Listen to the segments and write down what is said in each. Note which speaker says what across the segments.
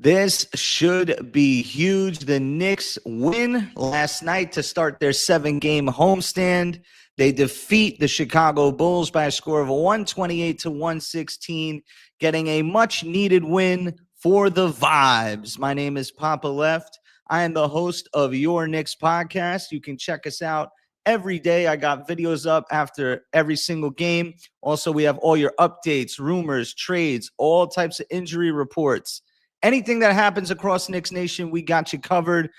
Speaker 1: This should be huge. The Knicks win last night to start their 7-game homestand. They defeat the Chicago Bulls by a score of 128 to 116, getting a much-needed win for the Vibes. My name is Poppa Left. I am the host of Your Knicks podcast. You can check us out every day. I got videos up after every single game. Also, we have all your updates, rumors, trades, all types of injury reports. Anything that happens across Knicks Nation, we got you covered.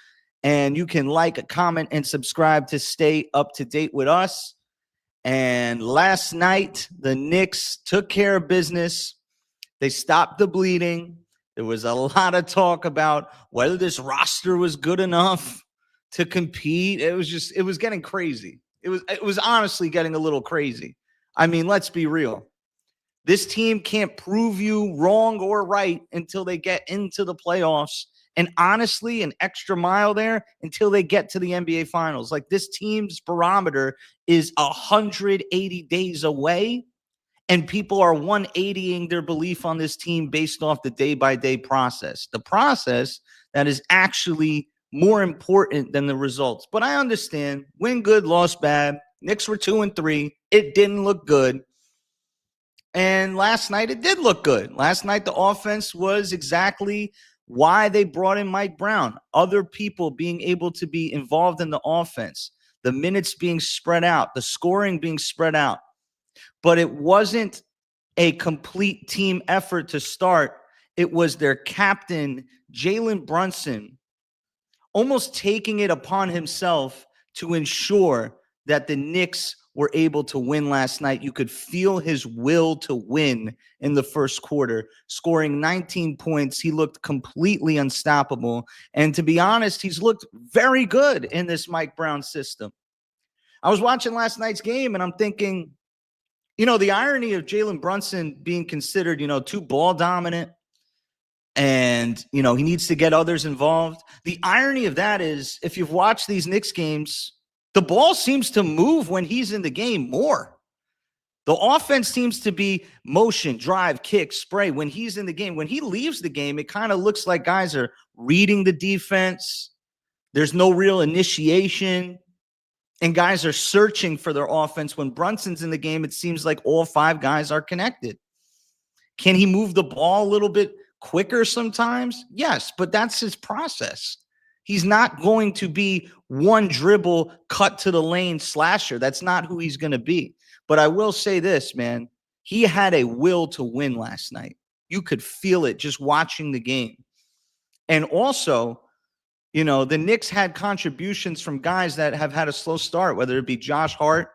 Speaker 1: And you can like, comment, and subscribe to stay up to date with us. And last night, the Knicks took care of business. They stopped the bleeding. There was a lot of talk about whether this roster was good enough to compete. It was getting crazy. It was honestly getting a little crazy. I mean, let's be real. This team can't prove you wrong or right until they get into the playoffs. And honestly, an extra mile there until they get to the NBA Finals. Like, this team's barometer is 180 days away, and people are 180ing their belief on this team based off the day-by-day process. The process that is actually more important than the results. But I understand. Win good, lost bad. Knicks were 2-3. It didn't look good. And last night, it did look good. Last night, the offense was exactly why they brought in Mike Brown. Other people being able to be involved in the offense, the minutes being spread out, the scoring being spread out. But it wasn't a complete team effort to start. It was their captain, Jalen Brunson, almost taking it upon himself to ensure that the Knicks were able to win last night. You could feel his will to win in the first quarter, scoring 19 points. He looked completely unstoppable. And to be honest, he's looked very good in this Mike Brown system. I was watching last night's game and I'm thinking, the irony of Jalen Brunson being considered, too ball dominant and, he needs to get others involved. The irony of that is, if you've watched these Knicks games, the ball seems to move when he's in the game more. The offense seems to be motion, drive, kick, spray when he's in the game. When he leaves the game, it kind of looks like guys are reading the defense. There's no real initiation. And guys are searching for their offense. When Brunson's in the game, it seems like all 5 guys are connected. Can he move the ball a little bit quicker sometimes? Yes, but that's his process. He's not going to be one dribble, cut to the lane slasher. That's not who he's going to be. But I will say this, man. He had a will to win last night. You could feel it just watching the game. And also, the Knicks had contributions from guys that have had a slow start, whether it be Josh Hart,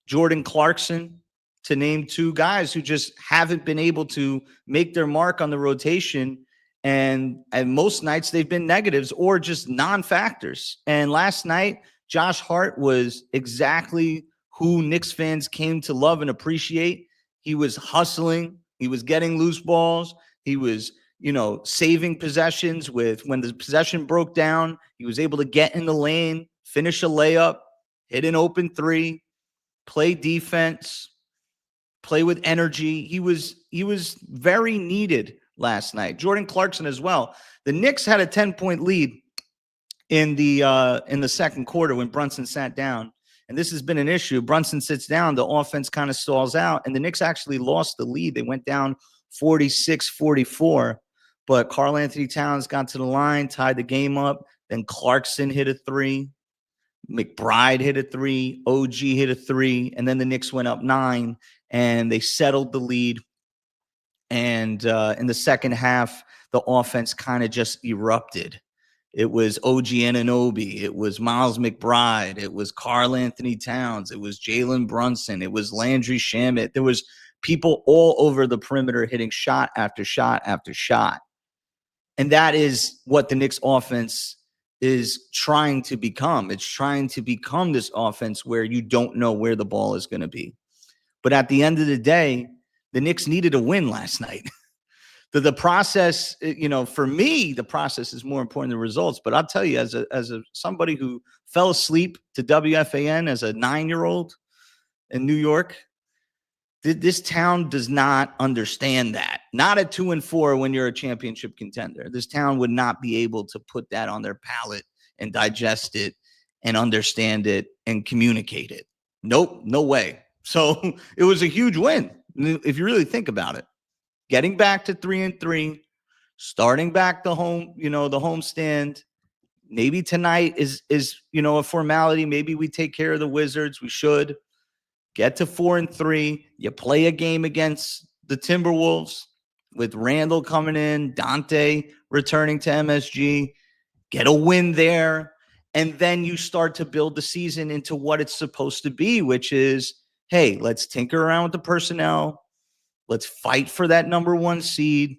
Speaker 1: Jordan Clarkson, to name 2 guys who just haven't been able to make their mark on the rotation. And most nights they've been negatives or just non-factors. And last night, Josh Hart was exactly who Knicks fans came to love and appreciate. He was hustling. He was getting loose balls. He was, saving possessions when the possession broke down. He was able to get in the lane, finish a layup, hit an open 3, play defense, play with energy. He was very needed last night. Jordan Clarkson as well. The Knicks had a 10-point lead in the second quarter when Brunson sat down. And this has been an issue. Brunson sits down, the offense kind of stalls out, and the Knicks actually lost the lead. They went down 46-44. But Karl-Anthony Towns got to the line, tied the game up. Then Clarkson hit a 3. McBride hit a 3. OG hit a 3. And then the Knicks went up 9, and they settled the lead. And in the second half, the offense kind of just erupted. It was OG Anunoby. It was Miles McBride. It was Karl-Anthony Towns. It was Jalen Brunson. It was Landry Shamet. There was people all over the perimeter hitting shot after shot after shot. And that is what the Knicks offense is trying to become. It's trying to become this offense where you don't know where the ball is going to be. But at the end of the day, the Knicks needed a win last night. The process, for me, the process is more important than results. But I'll tell you, as somebody who fell asleep to WFAN as a 9-year-old in New York, This town does not understand that. Not at 2-4 when you're a championship contender. This town would not be able to put that on their palate and digest it and understand it and communicate it. Nope, no way. So it was a huge win if you really think about it. Getting back to 3-3, starting back the home, the homestand. Maybe tonight is a formality. Maybe we take care of the Wizards. We should get to 4-3. You play a game against the Timberwolves with Randall coming in, Dante returning to MSG, get a win there. And then you start to build the season into what it's supposed to be, which is, hey, let's tinker around with the personnel. Let's fight for that number 1 seed,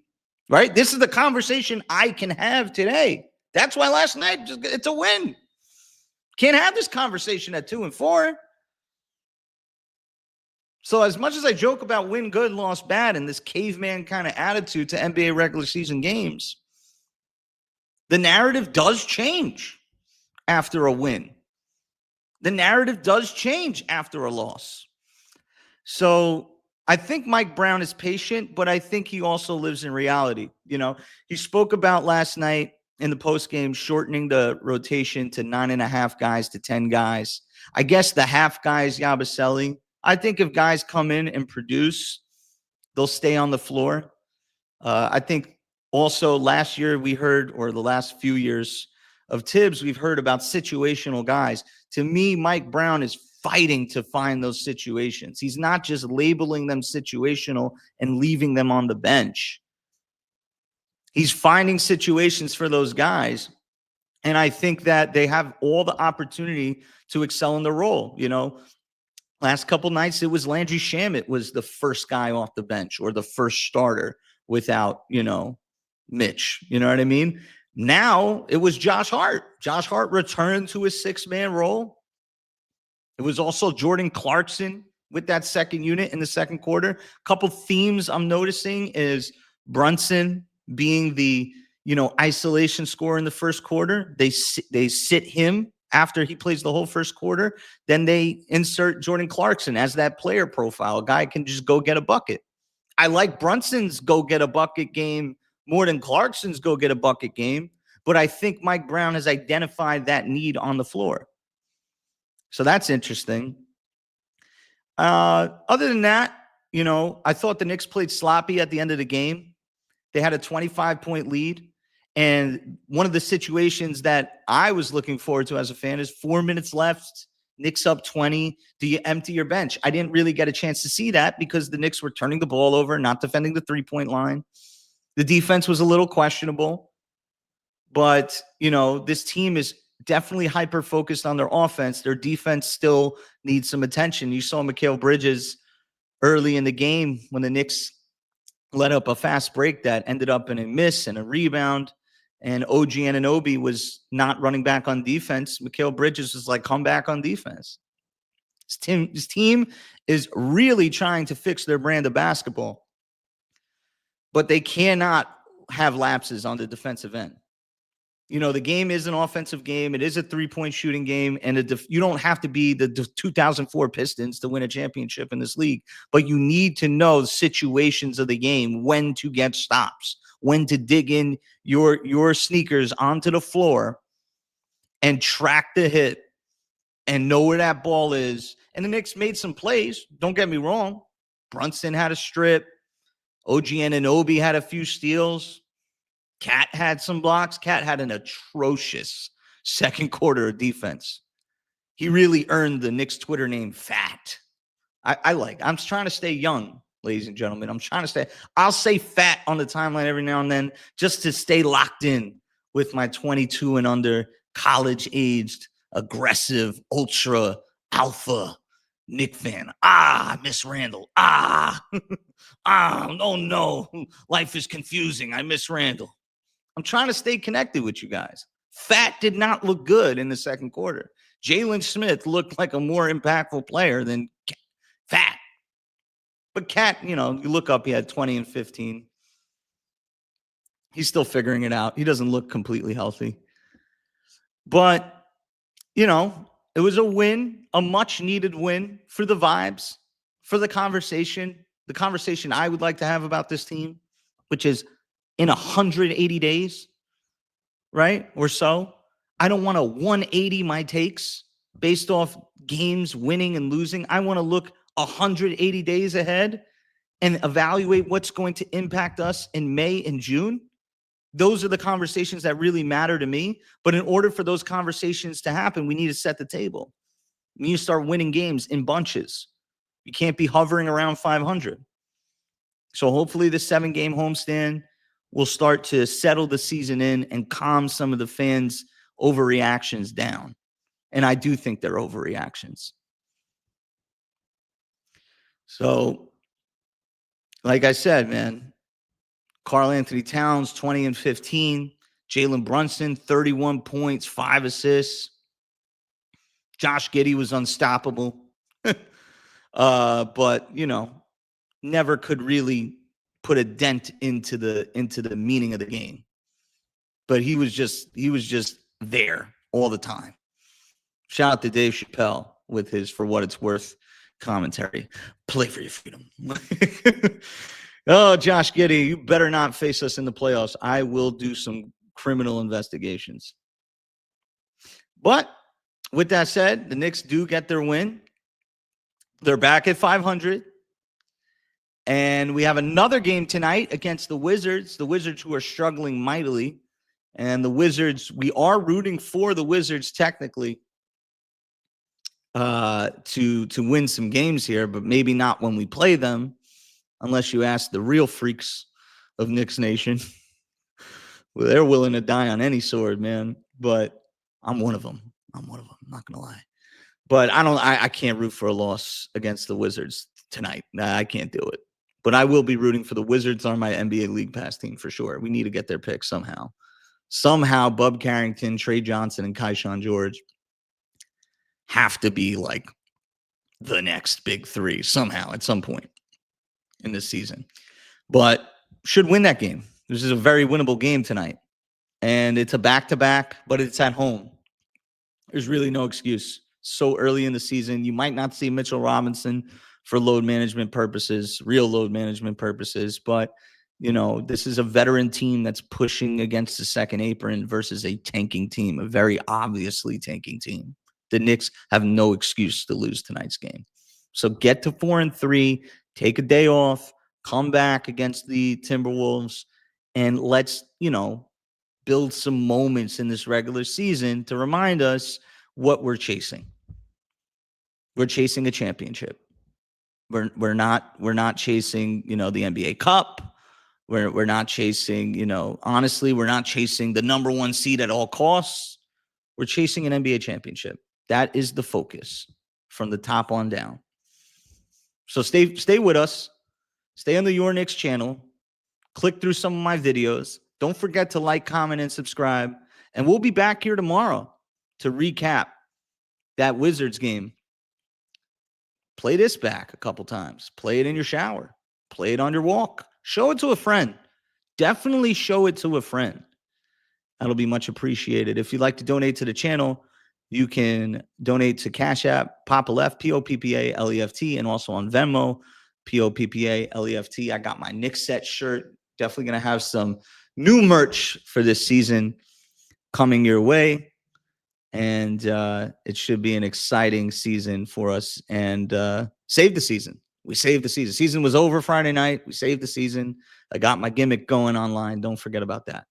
Speaker 1: right? This is the conversation I can have today. That's why last night, it's a win. Can't have this conversation at 2-4. So as much as I joke about win good, lost bad, and this caveman kind of attitude to NBA regular season games, the narrative does change after a win. The narrative does change after a loss. So I think Mike Brown is patient, but I think he also lives in reality. He spoke about last night in the postgame shortening the rotation to 9.5 guys to 10 guys. I guess the half guy is Yabusele. I think if guys come in and produce, they'll stay on the floor. I think also last year we heard, or the last few years of Tibbs, we've heard about situational guys. To me, Mike Brown is fighting to find those situations. He's not just labeling them situational and leaving them on the bench. He's finding situations for those guys. And I think that they have all the opportunity to excel in the role. Last couple nights, it was Landry Shamet was the first guy off the bench or the first starter without, Mitch. You know what I mean? Now it was Josh Hart. Josh Hart returned to his 6-man role. It was also Jordan Clarkson with that second unit in the second quarter. A couple themes I'm noticing is Brunson being the, isolation scorer in the first quarter. They sit him after he plays the whole first quarter. Then they insert Jordan Clarkson as that player profile. A guy can just go get a bucket. I like Brunson's go get a bucket game more than Clarkson's go get a bucket game. But I think Mike Brown has identified that need on the floor. So that's interesting. Other than that, I thought the Knicks played sloppy at the end of the game. They had a 25-point lead. And one of the situations that I was looking forward to as a fan is 4 minutes left, Knicks up 20. Do you empty your bench? I didn't really get a chance to see that because the Knicks were turning the ball over, not defending the 3-point line. The defense was a little questionable. But, this team is definitely hyper-focused on their offense. Their defense still needs some attention. You saw Mikal Bridges early in the game when the Knicks let up a fast break that ended up in a miss and a rebound. And OG Anunoby was not running back on defense. Mikal Bridges was like, come back on defense. This team is really trying to fix their brand of basketball. But they cannot have lapses on the defensive end. The game is an offensive game. It is a 3-point shooting game. And you don't have to be the 2004 Pistons to win a championship in this league. But you need to know situations of the game, when to get stops, when to dig in your sneakers onto the floor and track the hit and know where that ball is. And the Knicks made some plays. Don't get me wrong. Brunson had a strip. OG Anunoby had a few steals. Cat had some blocks. Cat had an atrocious second quarter of defense. He really earned the Knicks Twitter name Fat. I'm trying to stay young, ladies and gentlemen. I'll say fat on the timeline every now and then just to stay locked in with my 22 and under college-aged, aggressive, ultra alpha Knick fan. I miss Randall. Oh no. Life is confusing. I miss Randall. I'm trying to stay connected with you guys. Fat did not look good in the second quarter. Jalen Smith looked like a more impactful player than Fat. But Cat, you look up, he had 20 and 15. He's still figuring it out. He doesn't look completely healthy. But, it was a win, a much-needed win for the vibes. for the conversation I would like to have about this team, which is in 180 days, right? Or so. I don't want to 180 my takes based off games winning and losing. I want to look 180 days ahead and evaluate what's going to impact us in May and June. Those are the conversations that really matter to me. But in order for those conversations to happen, we need to set the table. We need to start winning games in bunches. You can't be hovering around 500. So hopefully the 7-game homestand will start to settle the season in and calm some of the fans' overreactions down. And I do think they're overreactions. So, like I said, man, Karl Anthony Towns, 20 and 15. Jalen Brunson, 31 points, 5 assists. Josh Giddey was unstoppable. But, never could really put a dent into the meaning of the game. But he was just there all the time. Shout out to Dave Chappelle with his For What It's Worth commentary. Play for your freedom. Oh, Josh Giddey, you better not face us in the playoffs. I will do some criminal investigations. But with that said, the Knicks do get their win. They're back at 500. And we have another game tonight against the Wizards who are struggling mightily. And the Wizards, we are rooting for the Wizards technically to win some games here, but maybe not when we play them, unless you ask the real freaks of Knicks Nation. Well, they're willing to die on any sword, man. But I'm one of them. I'm not gonna lie. But I can't root for a loss against the Wizards tonight. Nah, I can't do it. But I will be rooting for the Wizards on my NBA League Pass team for sure. We need to get their picks somehow. Somehow, Bub Carrington, Trey Johnson, and Keyshawn George have to be like the next big three somehow at some point in this season. But should win that game. This is a very winnable game tonight. And it's a back-to-back, but it's at home. There's really no excuse. So early in the season, you might not see Mitchell Robinson for load management purposes, real load management purposes. But, this is a veteran team that's pushing against the second apron versus a tanking team, a very obviously tanking team. The Knicks have no excuse to lose tonight's game. So get to 4-3, take a day off, come back against the Timberwolves, and let's, build some moments in this regular season to remind us what we're chasing. We're chasing a championship. We're not chasing, the NBA Cup. We're not chasing, honestly, we're not chasing the number 1 seed at all costs. We're chasing an NBA championship. That is the focus from the top on down. So stay with us. Stay on the Your Knicks channel. Click through some of my videos. Don't forget to like, comment, and subscribe. And we'll be back here tomorrow to recap that Wizards game. Play this back a couple times. Play it in your shower. Play it on your walk. Show it to a friend. Definitely show it to a friend. That'll be much appreciated. If you'd like to donate to the channel, you can donate to Cash App, Poppa Left, POPPA-LEFT, and also on Venmo, POPPA-LEFT. I got my Knicks set shirt. Definitely going to have some new merch for this season coming your way. And it should be an exciting season for us. And save the season. We saved the season. Season was over Friday night. We saved the season. I got my gimmick going online. Don't forget about that.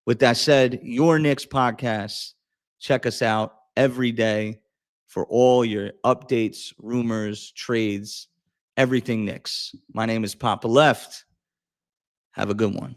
Speaker 1: With that said, Your Knicks podcast. Check us out every day for all your updates, rumors, trades, everything Knicks. My name is Poppa Left. Have a good one.